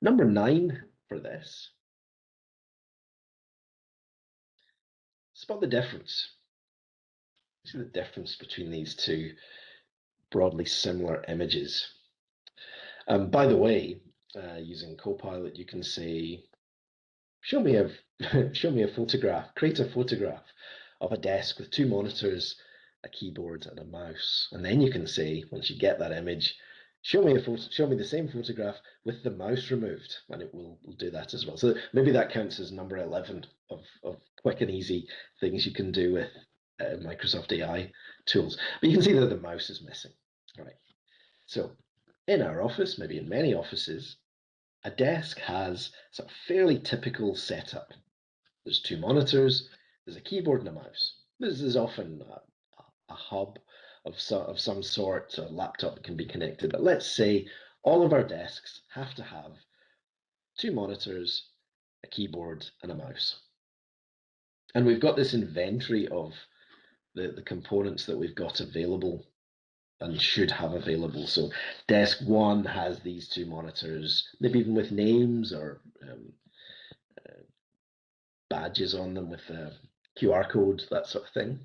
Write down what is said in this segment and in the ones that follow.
Number 9 for this, spot the difference. See the difference between these two broadly similar images. By the way, using Copilot, you can say, show me a show me a photograph, create a photograph of a desk with 2 monitors, a keyboard, and a mouse. And then you can say, once you get that image, show me the same photograph with the mouse removed, and it will do that as well. So maybe that counts as number 11 of quick and easy things you can do with Microsoft AI tools. But you can see that the mouse is missing. All right. So in our office, maybe in many offices, a desk has a fairly typical setup. There's 2 monitors, there's a keyboard and a mouse. This is often a hub of some sort, a laptop can be connected. But let's say all of our desks have to have 2 monitors, a keyboard, and a mouse. And we've got this inventory of the components that we've got available and should have available. So desk 1 has these 2 monitors, maybe even with names or badges on them with a QR code, that sort of thing.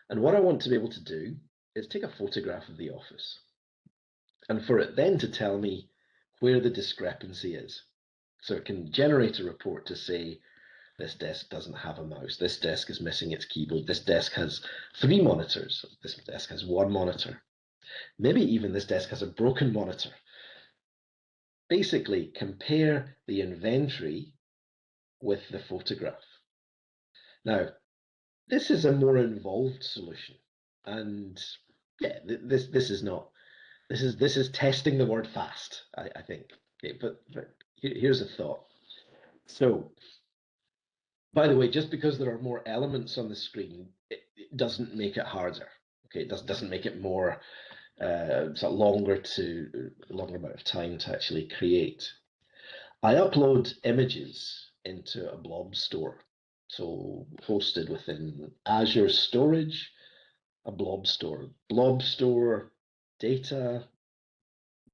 And what I want to be able to do is take a photograph of the office, and for it then to tell me where the discrepancy is. So it can generate a report to say, this desk doesn't have a mouse, this desk is missing its keyboard, this desk has 3 monitors, this desk has 1 monitor, maybe even this desk has a broken monitor. Basically, compare the inventory with the photograph. Now, this is a more involved solution, and yeah, this is testing the word fast, I think. Okay, but here's a thought. So, by the way, just because there are more elements on the screen, it doesn't make it harder. Okay, it doesn't make it more longer amount of time to actually create. I upload images into a blob store, so hosted within Azure storage, a blob store. Blob store data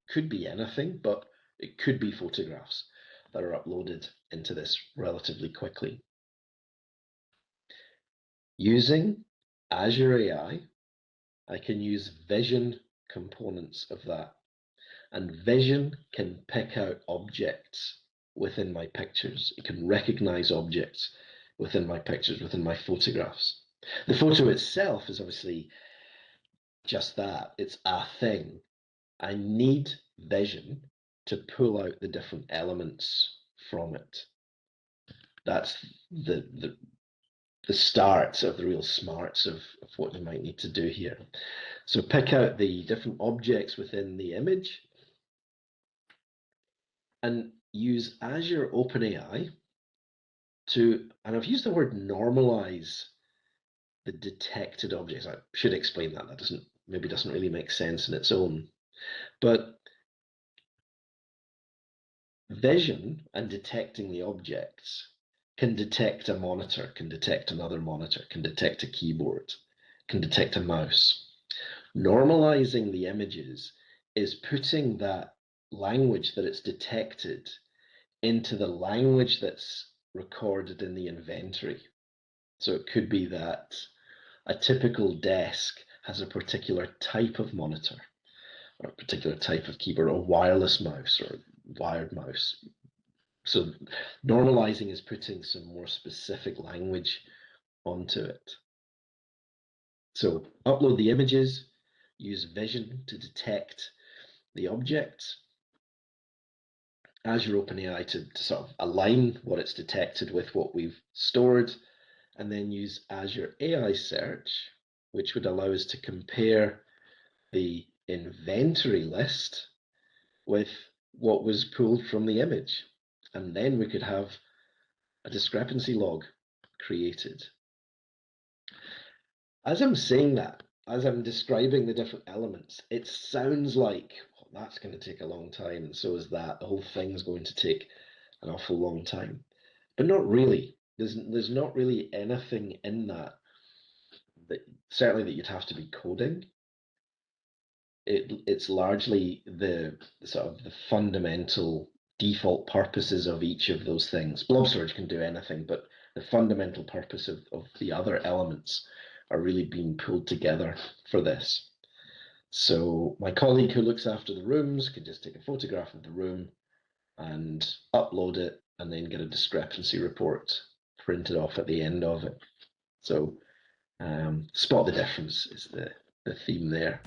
could be anything, but it could be photographs that are uploaded into this relatively quickly. Using Azure AI, I can use vision components of that. And vision can pick out objects within my pictures. It can recognize objects within my pictures, within my photographs. The photo itself is obviously just that. It's a thing. I need vision to pull out the different elements from it. That's the start of the real smarts of what you might need to do here. So pick out the different objects within the image and use Azure OpenAI to, and I've used the word normalize the detected objects. I should explain that. That maybe doesn't really make sense in its own. But vision and detecting the objects can detect a monitor, can detect another monitor, can detect a keyboard, can detect a mouse. Normalizing the images is putting that language that it's detected into the language that's recorded in the inventory. So it could be that a typical desk has a particular type of monitor, or a particular type of keyboard, or wireless mouse, or wired mouse. So normalizing is putting some more specific language onto it. So upload the images, use vision to detect the objects, Azure OpenAI to sort of align what it's detected with what we've stored, and then use Azure AI Search, which would allow us to compare the inventory list with what was pulled from the image. And then we could have a discrepancy log created. As I'm saying that, as I'm describing the different elements, it sounds like, well, that's going to take a long time, and so is that. The whole thing's going to take an awful long time. But not really. There's not really anything in that certainly that you'd have to be coding. It's largely the sort of the fundamental default purposes of each of those things. Blob storage can do anything, but the fundamental purpose of the other elements are really being pulled together for this. So my colleague who looks after the rooms can just take a photograph of the room and upload it, and then get a discrepancy report printed off at the end of it. So spot the difference is the theme there.